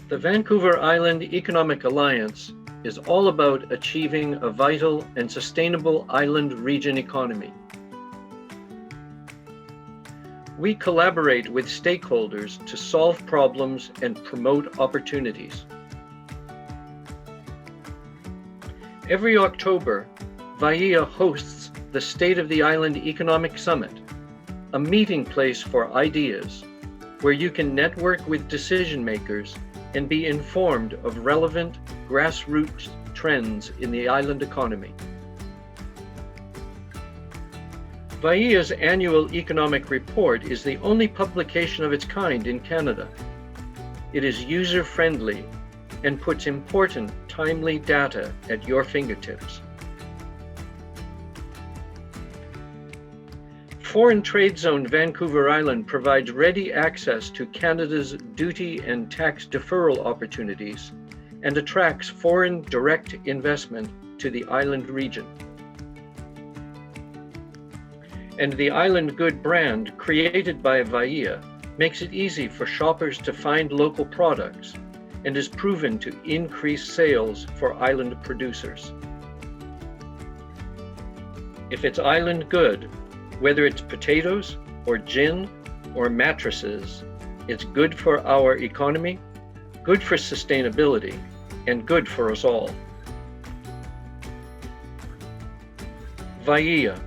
The Vancouver Island Economic Alliance is all about achieving a vital and sustainable island region economy. We collaborate with stakeholders to solve problems and promote opportunities. Every October, Waiea hosts the State of the Island Economic Summit, a meeting place for ideas where you can network with decision makers and be informed of relevant grassroots trends in the island economy. Waiea's annual economic report is the only publication of its kind in Canada. It is user-friendly and puts important, timely data at your fingertips. Foreign Trade Zone Vancouver Island provides ready access to Canada's duty and tax deferral opportunities and attracts foreign direct investment to the island region. And the Island Good brand, created by Waiea, makes it easy for shoppers to find local products and is proven to increase sales for island producers. If it's Island Good, whether it's potatoes or gin or mattresses, it's good for our economy, good for sustainability, and good for us all. Waiea,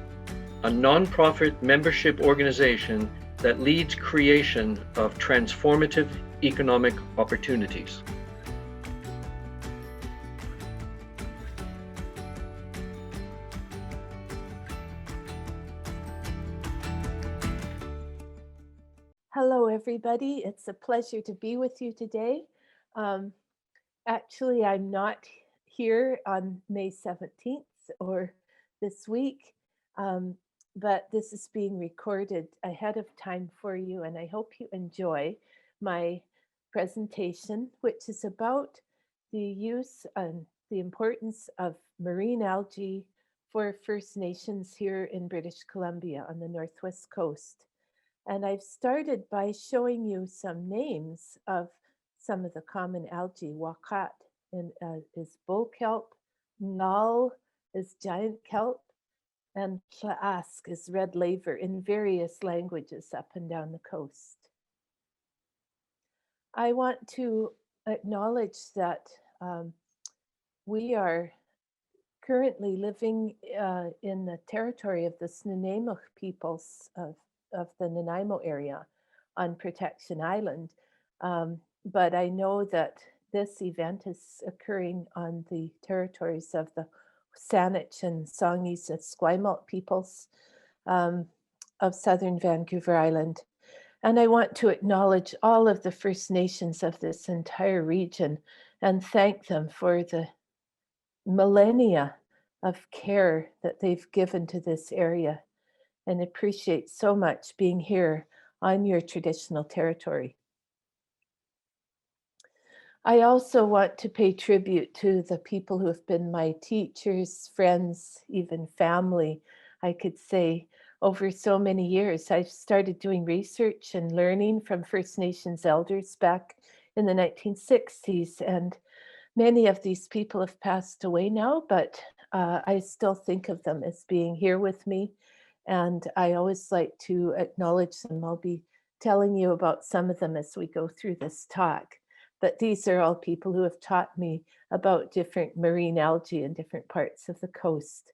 a nonprofit membership organization that leads creation of transformative economic opportunities. Hello, everybody. It's a pleasure to be with you today. Actually, I'm not here on May 17th or this week, but this is being recorded ahead of time for you, and I hope you enjoy my presentation, which is about the use and the importance of marine algae for First Nations here in British Columbia on the Northwest Coast. And I've started by showing you some names of some of the common algae. Wakat is bull kelp, null is giant kelp, and plaask is red laver in various languages up and down the coast. I want to acknowledge that we are currently living in the territory of the Snuneymuxw peoples of the Nanaimo area on Protection Island. But I know that this event is occurring on the territories of the Saanich and Saanich Ethnobotany peoples of southern Vancouver Island. And I want to acknowledge all of the First Nations of this entire region and thank them for the millennia of care that they've given to this area, and appreciate so much being here on your traditional territory. I also want to pay tribute to the people who have been my teachers, friends, even family, I could say, over so many years. I've started doing research and learning from First Nations elders back in the 1960s, and many of these people have passed away now, but I still think of them as being here with me. And I always like to acknowledge them. I'll be telling you about some of them as we go through this talk. But these are all people who have taught me about different marine algae in different parts of the coast.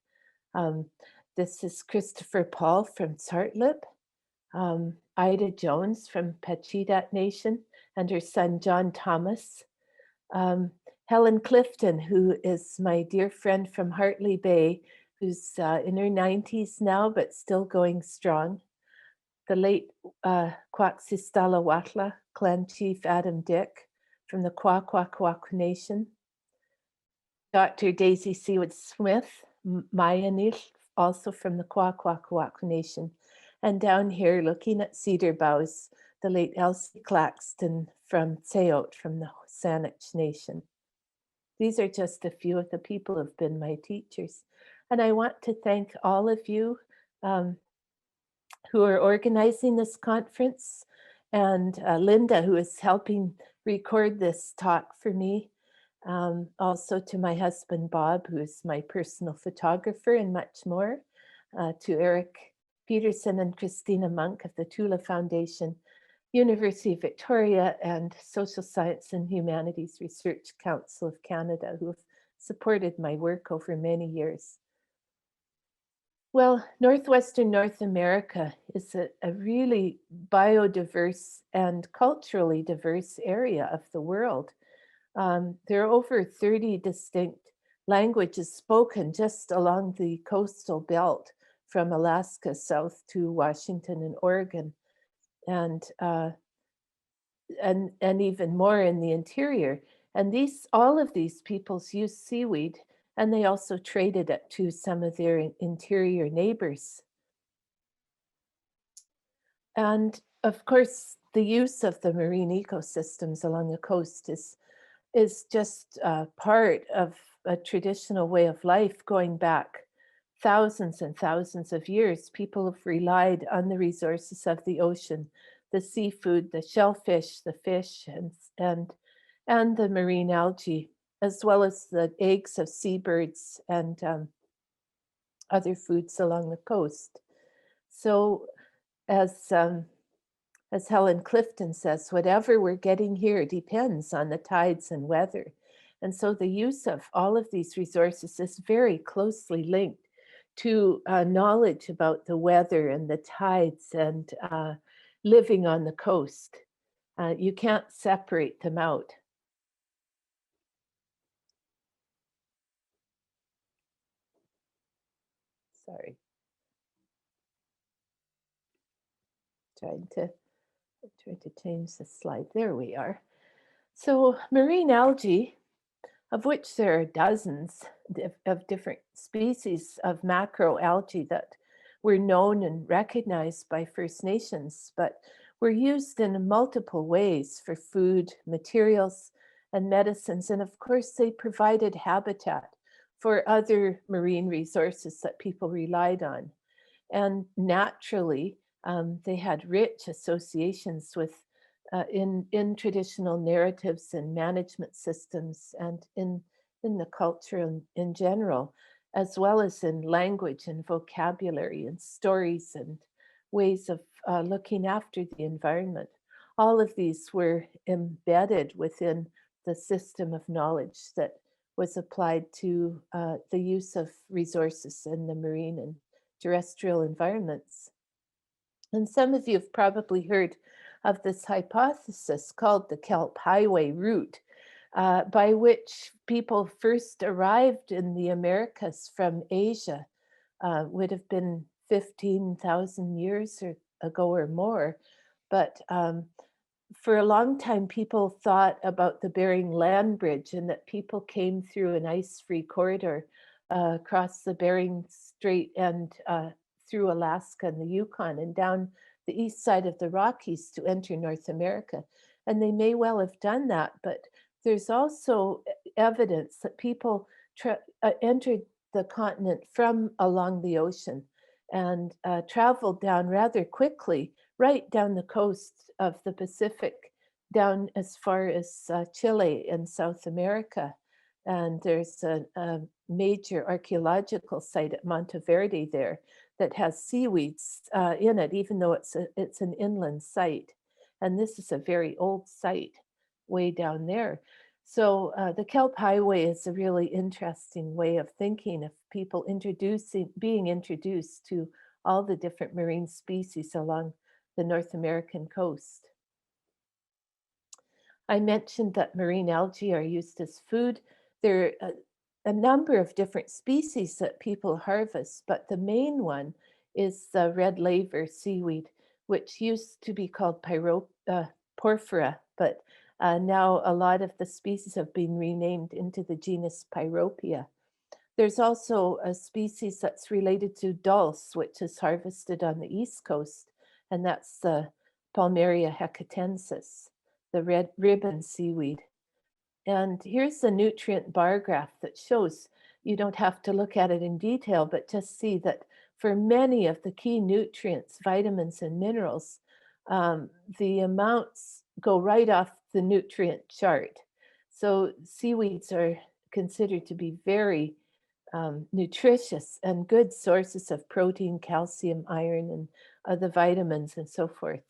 This is Christopher Paul from Tsartlip, Ida Jones from Pacheedaht Nation, and her son John Thomas. Helen Clifton, who is my dear friend from Hartley Bay, who's in her 90s now, but still going strong. The late Kwaksistalawatla clan chief Adam Dick from the Kwakwaka'wakw Nation. Dr. Daisy Seaweed Smith, Mayanil, also from the Kwakwaka'wakw Nation. And down here, looking at cedar boughs, the late Elsie Claxton from Tseot, from the Saanich Nation. These are just a few of the people who have been my teachers. And I want to thank all of you who are organizing this conference, and Linda, who is helping record this talk for me. Also to my husband, Bob, who's my personal photographer, and much more. To Eric Peterson and Christina Monk of the Tula Foundation, University of Victoria, and Social Science and Humanities Research Council of Canada, who have supported my work over many years. Well, northwestern North America is a really biodiverse and culturally diverse area of the world. There are over 30 distinct languages spoken just along the coastal belt from Alaska south to Washington and Oregon, and even more in the interior. And all of these peoples use seaweed, and they also traded it to some of their interior neighbors. And of course, the use of the marine ecosystems along the coast is just part of a traditional way of life going back thousands and thousands of years. People have relied on the resources of the ocean, the seafood, the shellfish, the fish, and the marine algae, as well as the eggs of seabirds and other foods along the coast. So as Helen Clifton says, whatever we're getting here depends on the tides and weather. And so the use of all of these resources is very closely linked to knowledge about the weather and the tides and living on the coast. You can't separate them out. Sorry. Trying to change the slide. There we are. So marine algae, of which there are dozens of different species of macroalgae that were known and recognized by First Nations, but were used in multiple ways for food, materials, and medicines. And of course, they provided habitat for other marine resources that people relied on. And naturally, they had rich associations with in traditional narratives and management systems and in the culture in general, as well as in language and vocabulary and stories and ways of looking after the environment. All of these were embedded within the system of knowledge that was applied to the use of resources in the marine and terrestrial environments. And some of you have probably heard of this hypothesis called the Kelp Highway route, by which people first arrived in the Americas from Asia, would have been 15,000 years ago or more. But for a long time, people thought about the Bering Land Bridge and that people came through an ice-free corridor across the Bering Strait and through Alaska and the Yukon and down the east side of the Rockies to enter North America. And they may well have done that, but there's also evidence that people entered the continent from along the ocean and traveled down rather quickly, right down the coast of the Pacific, down as far as Chile and South America. And there's a major archaeological site at Monteverde there that has seaweeds in it, even though it's an inland site. And this is a very old site way down there. So the Kelp Highway is a really interesting way of thinking of people being introduced to all the different marine species along the North American coast. I mentioned that marine algae are used as food. There are a number of different species that people harvest, but the main one is the red laver seaweed, which used to be called porphyra, but now a lot of the species have been renamed into the genus Pyropia. There's also a species that's related to dulse, which is harvested on the East Coast, and that's the Palmyria Hecatensis, the red ribbon seaweed. And here's the nutrient bar graph that shows, you don't have to look at it in detail, but just see that for many of the key nutrients, vitamins and minerals, the amounts go right off the nutrient chart. So seaweeds are considered to be very nutritious and good sources of protein, calcium, iron, and other vitamins and so forth.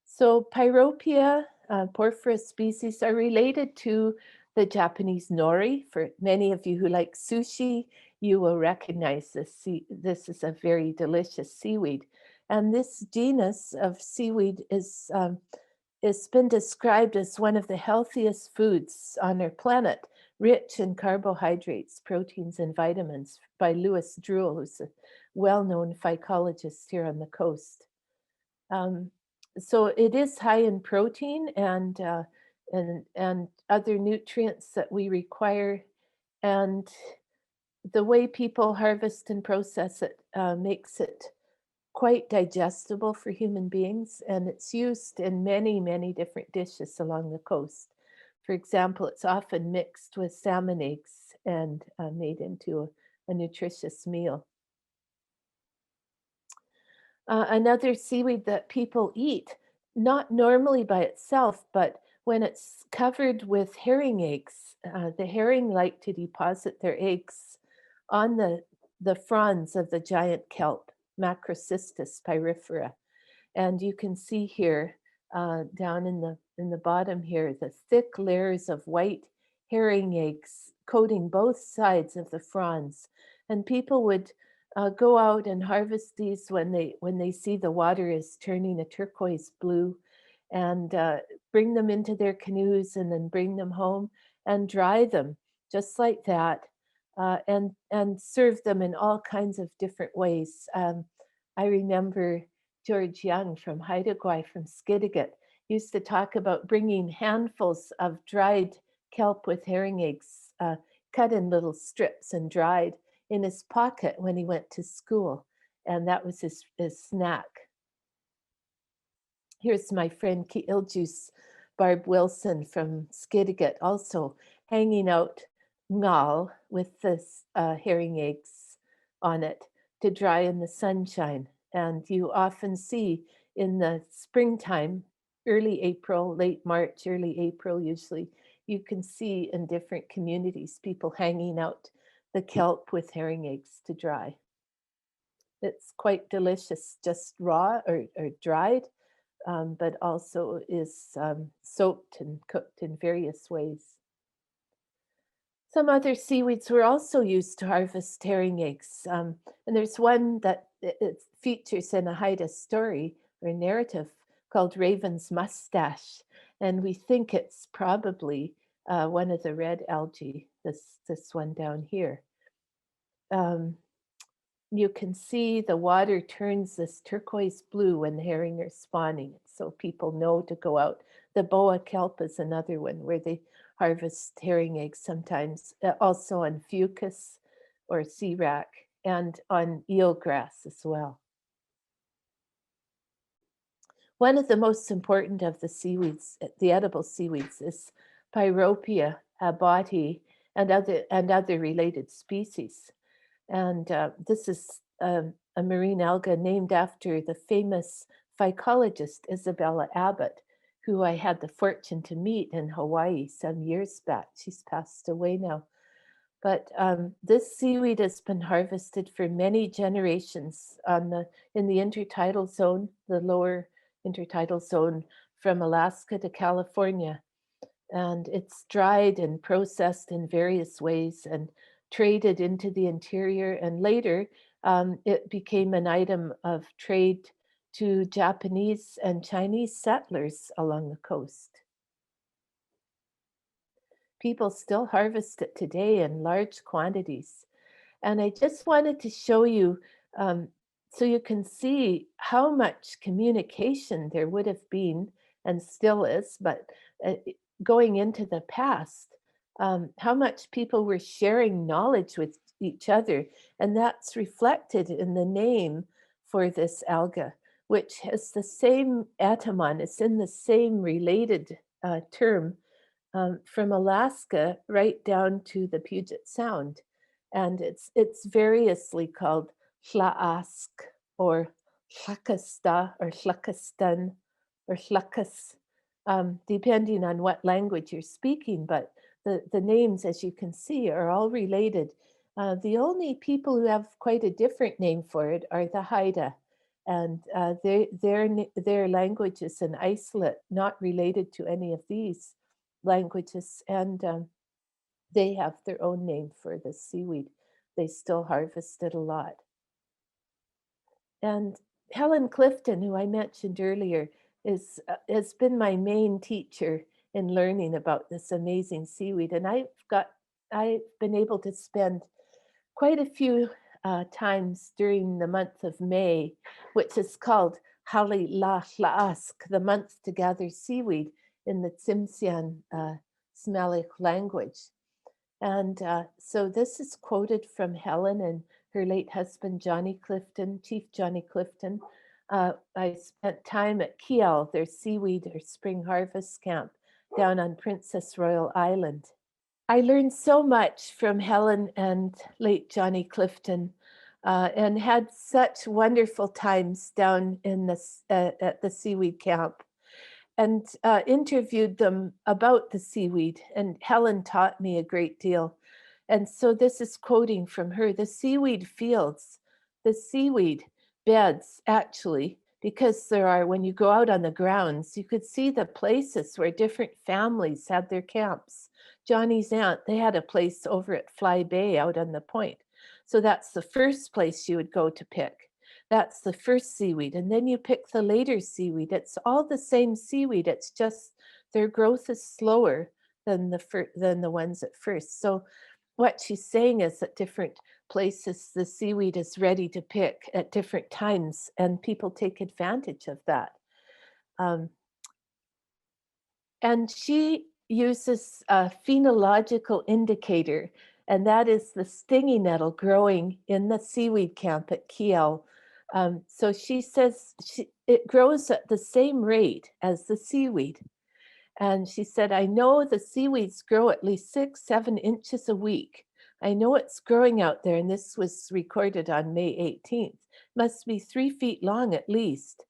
So Pyropia porphyra species are related to the Japanese nori. For many of you who like sushi, you will recognize this. This is a very delicious seaweed. And this genus of seaweed is been described as one of the healthiest foods on our planet, rich in carbohydrates, proteins, and vitamins, by Louis Druel, who's a well-known phycologist here on the coast. So it is high in protein and other nutrients that we require, and the way people harvest and process it makes it quite digestible for human beings, and it's used in many, many different dishes along the coast. For example, it's often mixed with salmon eggs and made into a nutritious meal. Another seaweed that people eat, not normally by itself, but when it's covered with herring eggs. The herring like to deposit their eggs on the fronds of the giant kelp, Macrocystis pyrifera. And you can see here down in the bottom here, the thick layers of white herring eggs coating both sides of the fronds. And people would go out and harvest these when they see the water is turning a turquoise blue, and bring them into their canoes and then bring them home and dry them just like that, and serve them in all kinds of different ways. I remember George Young from Haida Gwaii from Skidegate used to talk about bringing handfuls of dried kelp with herring eggs, cut in little strips and dried, in his pocket when he went to school. And that was his snack. Here's my friend Kiilju's Barb Wilson from Skidegate, also hanging out ngal with this herring eggs on it to dry in the sunshine. And you often see in the springtime, early April, late March, early April usually, you can see in different communities people hanging out the kelp with herring eggs to dry. It's quite delicious, just raw or dried, but also is soaked and cooked in various ways. Some other seaweeds were also used to harvest herring eggs. And there's one that it features in a Haida story or narrative called Raven's Mustache. And we think it's probably one of the red algae, this one down here. You can see the water turns this turquoise blue when the herring are spawning, so people know to go out. The boa kelp is another one where they harvest herring eggs sometimes, also on fucus or sea wrack, and on eelgrass as well. One of the most important of the seaweeds, the edible seaweeds, is Pyropia abati and other related species. And this is a marine alga named after the famous phycologist Isabella Abbott, who I had the fortune to meet in Hawaii some years back. She's passed away now. But this seaweed has been harvested for many generations in the intertidal zone, the lower intertidal zone from Alaska to California. And it's dried and processed in various ways and traded into the interior. And later, it became an item of trade to Japanese and Chinese settlers along the coast. People still harvest it today in large quantities. And I just wanted to show you so you can see how much communication there would have been and still is, but going into the past, how much people were sharing knowledge with each other. And that's reflected in the name for this alga, which has the same etymon, it's in the same related term from Alaska right down to the Puget Sound. And it's variously called Hlaask or Hlakasta or Hlakastan or hlakas, depending on what language you're speaking. But the names, as you can see, are all related. The only people who have quite a different name for it are the Haida, and their language is an isolate, not related to any of these languages, and they have their own name for the seaweed. They still harvest it a lot. And Helen Clifton, who I mentioned earlier, has been my main teacher in learning about this amazing seaweed. And I've been able to spend quite a few times during the month of May, which is called Hali La Laask, the month to gather seaweed in the Tsimshian Smellic language. And so this is quoted from Helen and her late husband, Johnny Clifton, Chief Johnny Clifton. I spent time at Kiel, their seaweed or spring harvest camp down on Princess Royal Island. I learned so much from Helen and late Johnny Clifton and had such wonderful times down in at the seaweed camp, and interviewed them about the seaweed. And Helen taught me a great deal. And so this is quoting from her: the seaweed fields, the seaweed beds, actually, because there are, when you go out on the grounds, you could see the places where different families had their camps. Johnny's aunt, they had a place over at Fly Bay out on the point. So that's the first place you would go to pick. That's the first seaweed. And then you pick the later seaweed. It's all the same seaweed. It's just their growth is slower than the ones at first. So what she's saying is that different places, the seaweed is ready to pick at different times, and people take advantage of that. And she uses a phenological indicator, and that is the stinging nettle growing in the seaweed camp at Kiel. So she says it grows at the same rate as the seaweed. And she said, I know the seaweeds grow at least 6-7 inches a week. I know it's growing out there, and this was recorded on May 18th. Must be 3 feet long at least.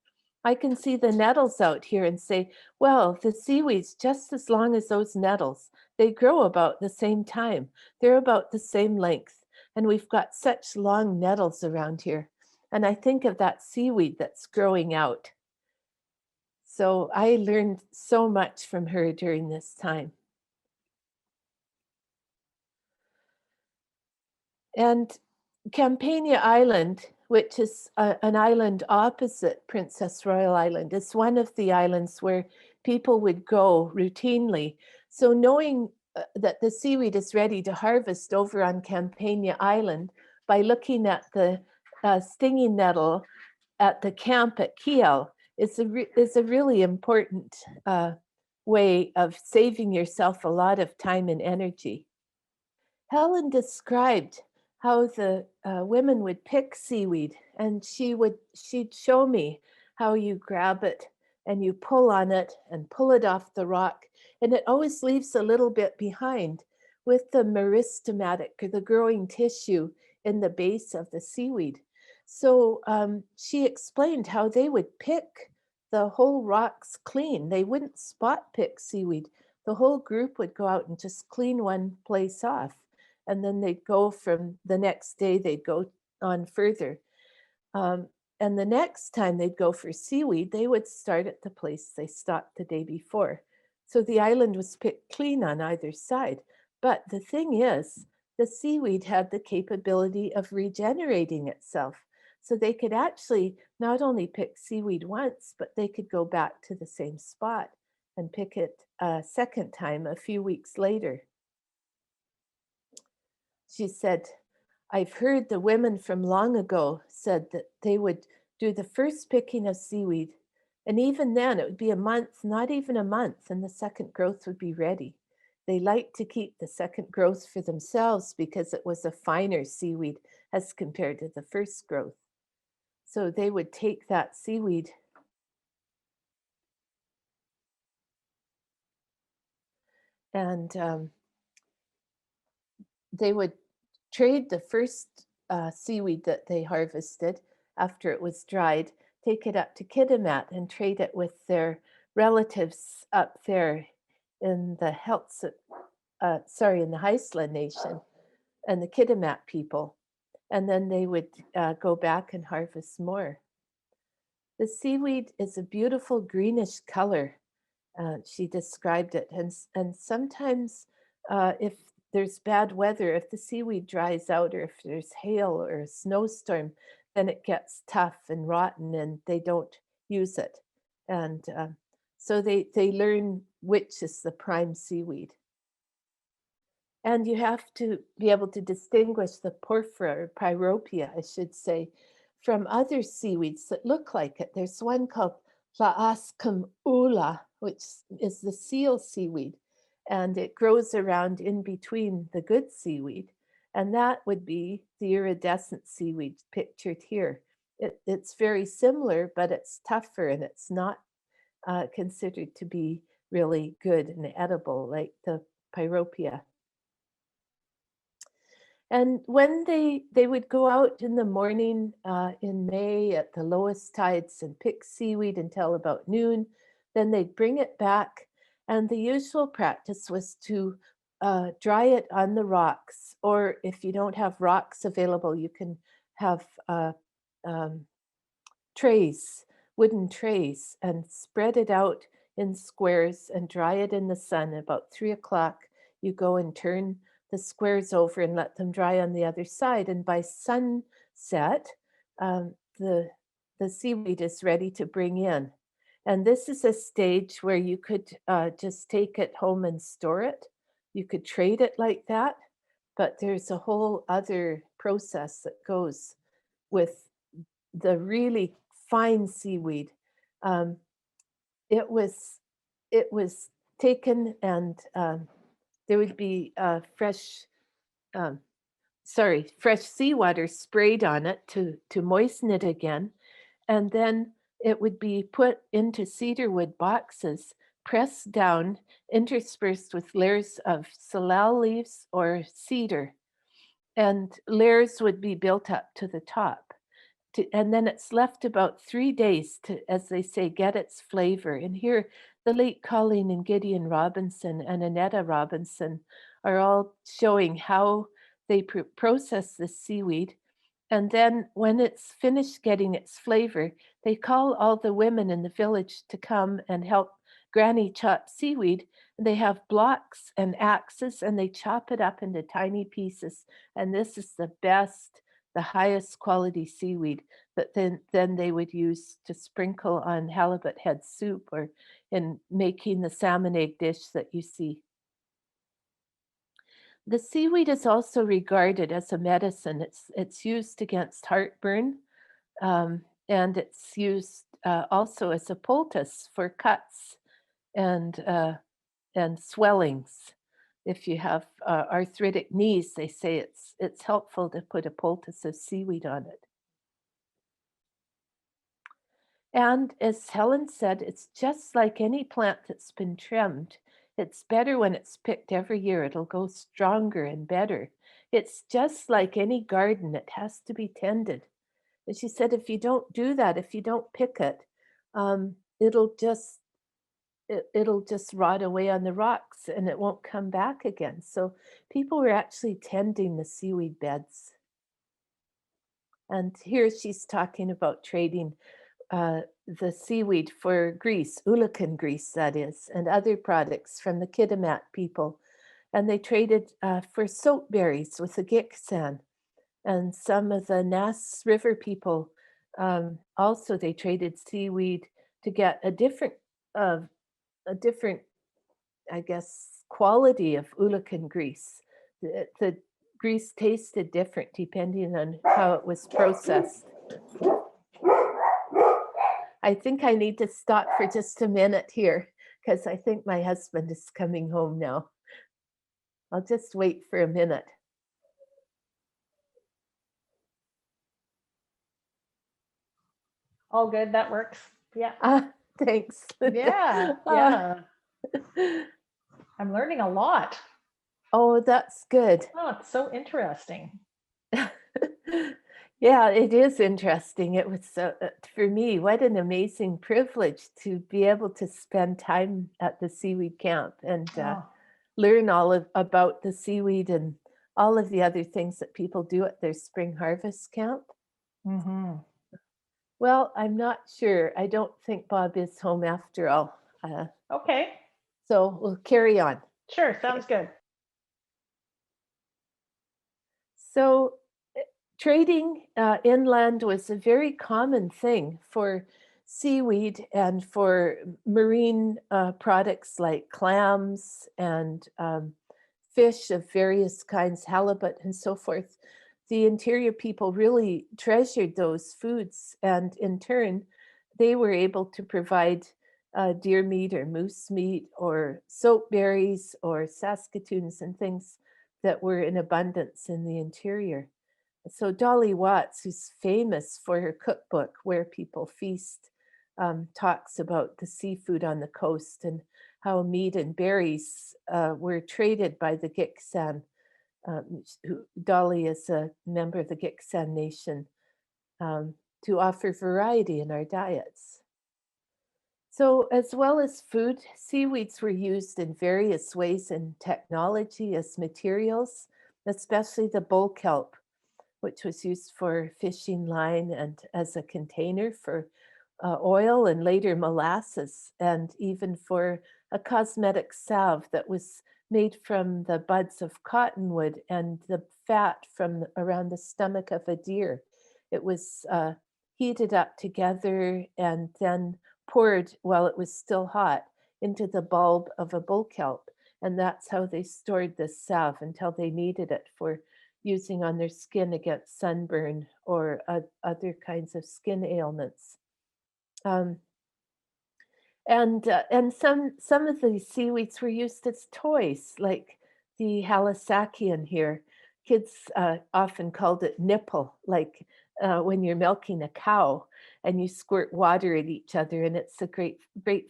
I can see the nettles out here and say, well, the seaweed's just as long as those nettles. They grow about the same time. They're about the same length. And we've got such long nettles around here. And I think of that seaweed that's growing out. So I learned so much from her during this time. And Campania Island, which is an island opposite Princess Royal Island, is one of the islands where people would go routinely. So knowing that the seaweed is ready to harvest over on Campania Island, by looking at the stinging nettle at the camp at Kiel, is a really important way of saving yourself a lot of time and energy. Helen described how the women would pick seaweed, and she'd show me how you grab it and you pull on it and pull it off the rock, and it always leaves a little bit behind with the meristematic, or the growing tissue in the base of the seaweed. So she explained how they would pick the whole rocks clean. They wouldn't spot pick seaweed. The whole group would go out and just clean one place off. And then they'd go from the next day, they'd go on further. And the next time they'd go for seaweed, they would start at the place they stopped the day before. So the island was picked clean on either side. But the thing is, the seaweed had the capability of regenerating itself. So they could actually not only pick seaweed once, but they could go back to the same spot and pick it a second time a few weeks later. She said, I've heard the women from long ago said that they would do the first picking of seaweed. And even then, it would be a month, not even a month, and the second growth would be ready. They liked to keep the second growth for themselves because it was a finer seaweed as compared to the first growth. So they would take that seaweed and they would trade the first seaweed that they harvested after it was dried. take it up to Kitimat and trade it with their relatives up there in the in the Haisla Nation and the Kitimat people. And then they would go back and harvest more. The seaweed is a beautiful greenish color. She described it. And sometimes if there's bad weather, if the seaweed dries out or if there's hail or a snowstorm, then it gets tough and rotten and they don't use it. And so they learn which is the prime seaweed. And you have to be able to distinguish the porphyra or pyropia, I should say, from other seaweeds that look like it. There's one called Plaascum ula, which is the seal seaweed, and it grows around in between the good seaweed. And that would be the iridescent seaweed pictured here. It's very similar, but it's tougher and it's not considered to be really good and edible like the pyropia. And when they would go out in the morning in May at the lowest tides and pick seaweed until about noon, then they'd bring it back. And the usual practice was to dry it on the rocks, or if you don't have rocks available, you can have trays, wooden trays, and spread it out in squares and dry it in the sun. About 3 o'clock, you go and turn the squares over and let them dry on the other side. And by sunset, the seaweed is ready to bring in. And this is a stage where you could just take it home and store it. You could trade it like that, but there's a whole other process that goes with the really fine seaweed. It was taken and there would be fresh seawater sprayed on it to moisten it again. And then it would be put into cedar wood boxes, pressed down, interspersed with layers of salal leaves or cedar. And layers would be built up to the top. And then it's left about 3 days to, as they say, get its flavor. And here, the late Colleen and Gideon Robinson and Annetta Robinson are all showing how they process the seaweed. And then when it's finished getting its flavor, they call all the women in the village to come and help Granny chop seaweed. And they have blocks and axes and they chop it up into tiny pieces. And this is the best, the highest quality seaweed that then they would use to sprinkle on halibut head soup or in making the salmon egg dish that you see. The seaweed is also regarded as a medicine. It's used against heartburn, and it's used also as a poultice for cuts and swellings. If you have arthritic knees, they say it's helpful to put a poultice of seaweed on it. And as Helen said, it's just like any plant that's been trimmed. It's better when it's picked every year. It'll go stronger and better. It's just like any garden. It has to be tended. And she said, if you don't do that, if you don't pick it, it'll just rot away on the rocks and it won't come back again. So people were actually tending the seaweed beds. And here she's talking about trading the seaweed for grease, ulakan grease that is, and other products from the Kitimat people. And they traded for soap berries with the Giksan. And some of the Nass River people also, they traded seaweed to get a different, I guess, quality of ulakan grease. The grease tasted different depending on how it was processed. I think I need to stop for just a minute here because I think my husband is coming home now. I'll just wait for a minute. All good, that works. Yeah. Thanks. Yeah. I'm learning a lot. Oh, that's good. Oh, it's so interesting. Yeah, it is interesting. It was for me, what an amazing privilege to be able to spend time at the seaweed camp and Oh, learn about the seaweed and all of the other things that people do at their spring harvest camp. mm-hmm. Well, I'm not sure. I don't think Bob is home after all. Okay. So we'll carry on. Sure. Sounds good. So trading inland was a very common thing for seaweed and for marine products like clams and fish of various kinds, halibut and so forth. The interior people really treasured those foods, and in turn, they were able to provide deer meat or moose meat or soap berries or saskatoons and things that were in abundance in the interior. So Dolly Watts, who's famous for her cookbook, Where People Feast, talks about the seafood on the coast and how meat and berries were traded by the Giksan. Dolly is a member of the Giksan Nation, to offer variety in our diets. So, as well as food, seaweeds were used in various ways in technology as materials, especially the bull kelp, which was used for fishing line and as a container for oil and later molasses, and even for a cosmetic salve that was made from the buds of cottonwood and the fat from around the stomach of a deer. It was heated up together and then poured while it was still hot into the bulb of a bull kelp. And that's how they stored this salve until they needed it for using on their skin against sunburn or other kinds of skin ailments. Um, and some of the seaweeds were used as toys, like the halisakian here. Kids often called it nipple, like when you're milking a cow and you squirt water at each other, and it's a great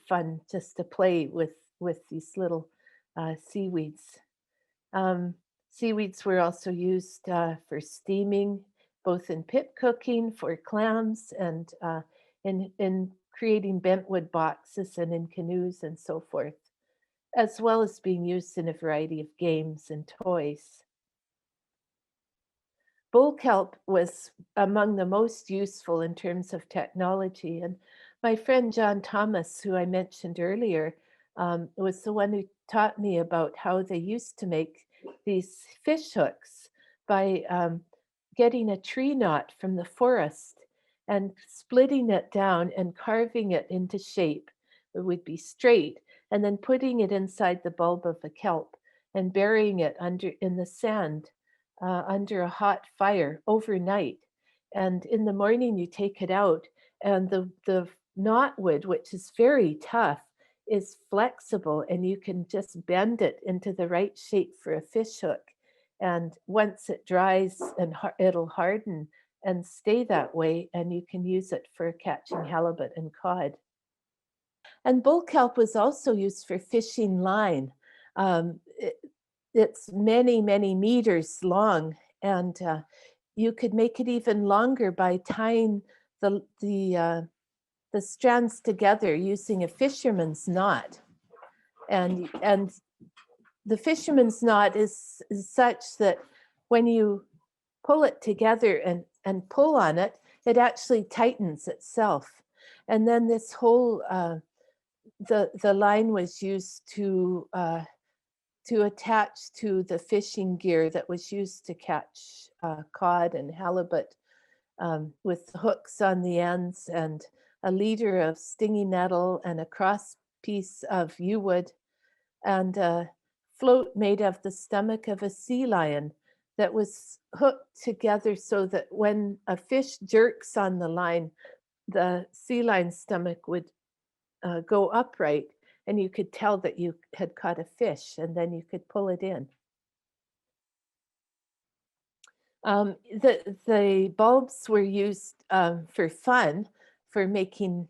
fun just to play with these little seaweeds. Um, Seaweeds were also used for steaming, both in pit cooking for clams and in creating bentwood boxes and in canoes and so forth, as well as being used in a variety of games and toys. Bull kelp was among the most useful in terms of technology. And my friend John Thomas, who I mentioned earlier, was the one who taught me about how they used to make these fish hooks by getting a tree knot from the forest and splitting it down and carving it into shape. It would be straight, and then putting it inside the bulb of a kelp and burying it under in the sand under a hot fire overnight. And in the morning, you take it out, and the knotwood, which is very tough, is flexible, and you can just bend it into the right shape for a fish hook. And once it dries, and it'll harden and stay that way, and you can use it for catching halibut and cod. And bull kelp was also used for fishing line. It's many, many meters long, and you could make it even longer by tying the strands together using a fisherman's knot. And the fisherman's knot is such that when you pull it together and pull on it, it actually tightens itself. And then this whole the line was used to attach to the fishing gear that was used to catch cod and halibut, with hooks on the ends and a leader of stingy nettle and a cross piece of yew wood and a float made of the stomach of a sea lion that was hooked together so that when a fish jerks on the line, the sea lion's stomach would go upright, and you could tell that you had caught a fish, and then you could pull it in. The bulbs were used for fun, for making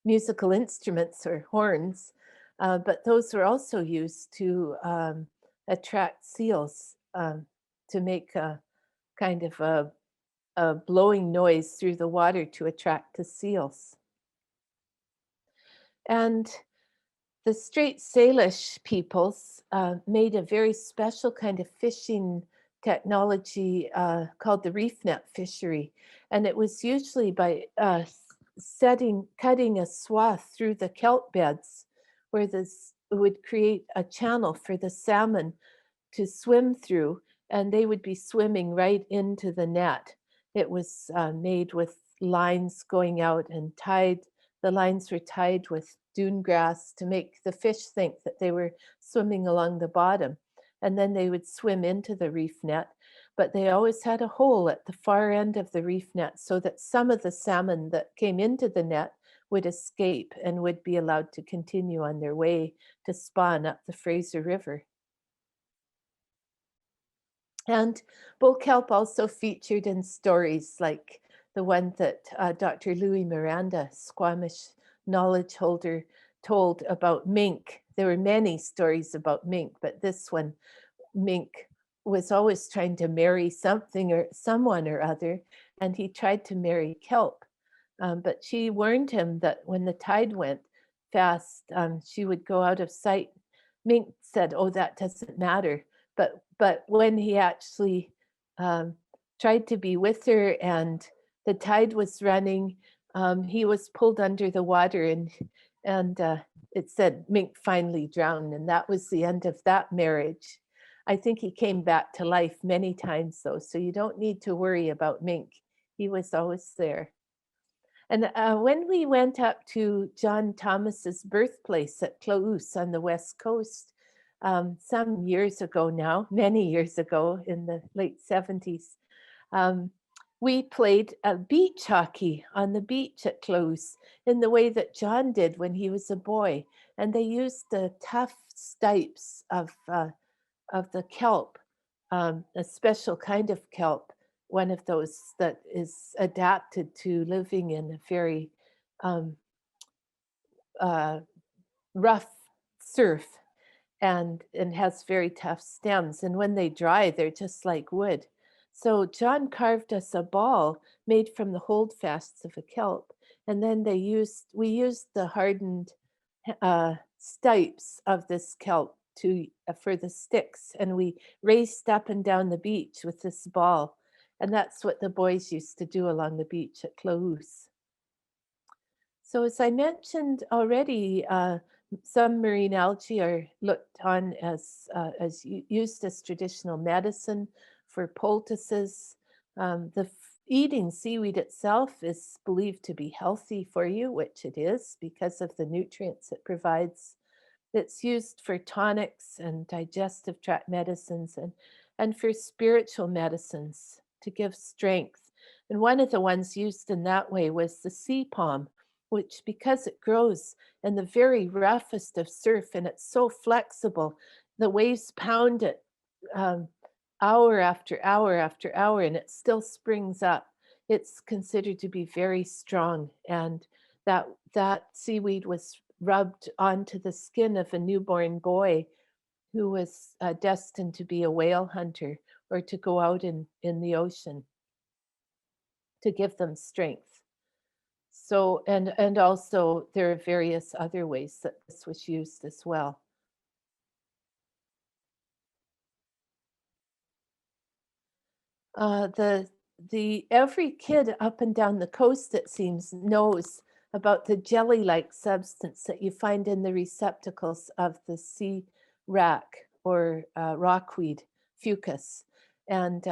musical instruments or horns, but those were also used to attract seals, to make a kind of a a blowing noise through the water to attract the seals. And the Strait Salish peoples made a very special kind of fishing technology called the Reef Net Fishery. And it was usually by cutting a swath through the kelp beds where this would create a channel for the salmon to swim through, and they would be swimming right into the net. It was made with lines going out and tied. The lines were tied with dune grass to make the fish think that they were swimming along the bottom. And then they would swim into the reef net. But they always had a hole at the far end of the reef net so that some of the salmon that came into the net would escape and would be allowed to continue on their way to spawn up the Fraser River. And bull kelp also featured in stories like the one that Dr. Louis Miranda, Squamish knowledge holder, told about mink. There were many stories about mink, but this one, mink was always trying to marry something or someone or other, and he tried to marry kelp. But she warned him that when the tide went fast, she would go out of sight. Mink said, "Oh, that doesn't matter." But when he actually tried to be with her and the tide was running, he was pulled under the water, and it said Mink finally drowned, and that was the end of that marriage. I think he came back to life many times though, so you don't need to worry about Mink. He was always there. And when we went up to John Thomas's birthplace at Close on the West Coast, some years ago now, many years ago in the late 70s, we played beach hockey on the beach at Close in the way that John did when he was a boy. And they used the tough stipes of the kelp, a special kind of kelp, one of those that is adapted to living in a very rough surf and has very tough stems. And when they dry, they're just like wood. So John carved us a ball made from the holdfasts of a kelp. And then we used the hardened stipes of this kelp for the sticks. And we raced up and down the beach with this ball. And that's what the boys used to do along the beach at Close. So as I mentioned already, some marine algae are looked on as used as traditional medicine for poultices. Eating seaweed itself is believed to be healthy for you, which it is because of the nutrients it provides. It's used for tonics and digestive tract medicines and for spiritual medicines to give strength. And one of the ones used in that way was the sea palm, which because it grows in the very roughest of surf and it's so flexible, the waves pound it hour after hour after hour and it still springs up. It's considered to be very strong, and that seaweed was rubbed onto the skin of a newborn boy who was destined to be a whale hunter or to go out in the ocean to give them strength. So, and also there are various other ways that this was used as well. Every kid up and down the coast, it seems, knows about the jelly-like substance that you find in the receptacles of the sea rack or rockweed fucus. And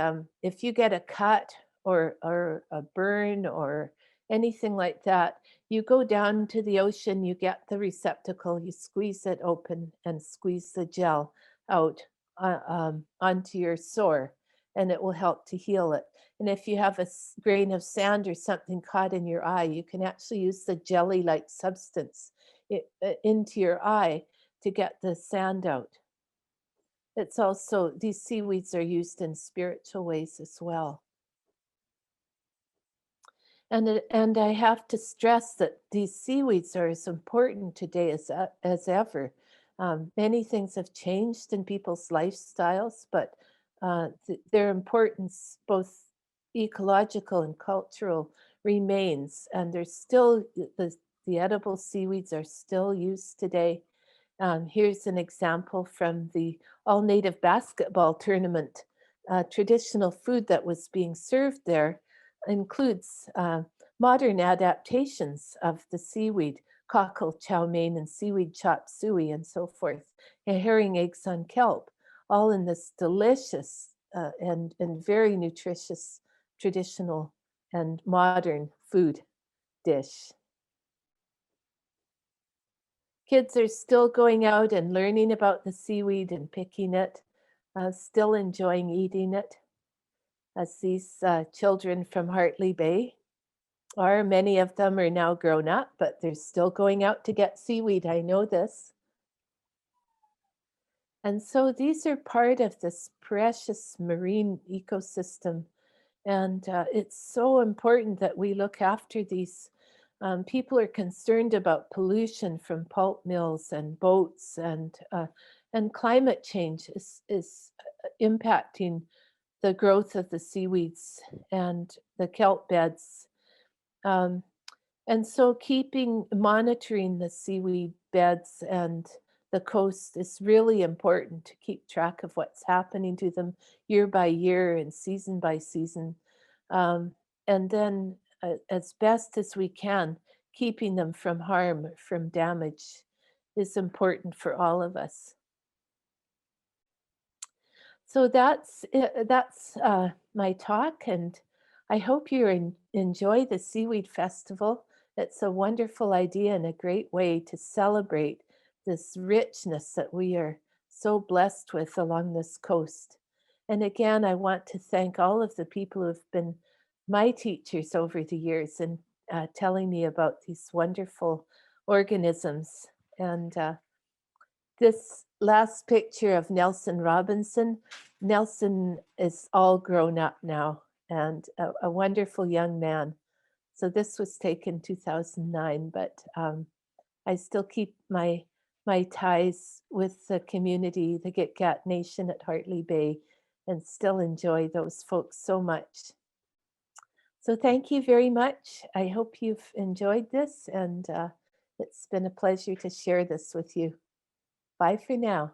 if you get a cut or a burn or anything like that, you go down to the ocean, you get the receptacle, you squeeze it open and squeeze the gel out onto your sore, and it will help to heal it. And if you have a grain of sand or something caught in your eye, you can actually use the jelly-like substance into your eye to get the sand out. It's also, these seaweeds are used in spiritual ways as well. And I have to stress that these seaweeds are as important today as ever. Many things have changed in people's lifestyles, but their importance both ecological and cultural remains, and there's still, the edible seaweeds are still used today. Here's an example from the all-native basketball tournament. Traditional food that was being served there includes modern adaptations of the seaweed, cockle chow mein and seaweed chop suey and so forth, and herring eggs on kelp, all in this delicious and very nutritious traditional and modern food dish. Kids are still going out and learning about the seaweed and picking it, still enjoying eating it, as these children from Hartley Bay are. Many of them are now grown up, but they're still going out to get seaweed. I know this. And so these are part of this precious marine ecosystem. And it's so important that we look after these. People are concerned about pollution from pulp mills and boats, and climate change is impacting the growth of the seaweeds and the kelp beds. And so monitoring the seaweed beds and the coast is really important to keep track of what's happening to them year by year and season by season. And then as best as we can, keeping them from harm, from damage is important for all of us. So that's my talk, and I hope you enjoy the Seaweed Festival. It's a wonderful idea and a great way to celebrate this richness that we are so blessed with along this coast. And again, I want to thank all of the people who've been my teachers over the years and telling me about these wonderful organisms. And this last picture of Nelson Robinson, Nelson is all grown up now and a wonderful young man. So this was taken 2009, but I still keep my ties with the community, the Gitgat Nation at Hartley Bay, and still enjoy those folks so much. So thank you very much. I hope you've enjoyed this, and it's been a pleasure to share this with you. Bye for now.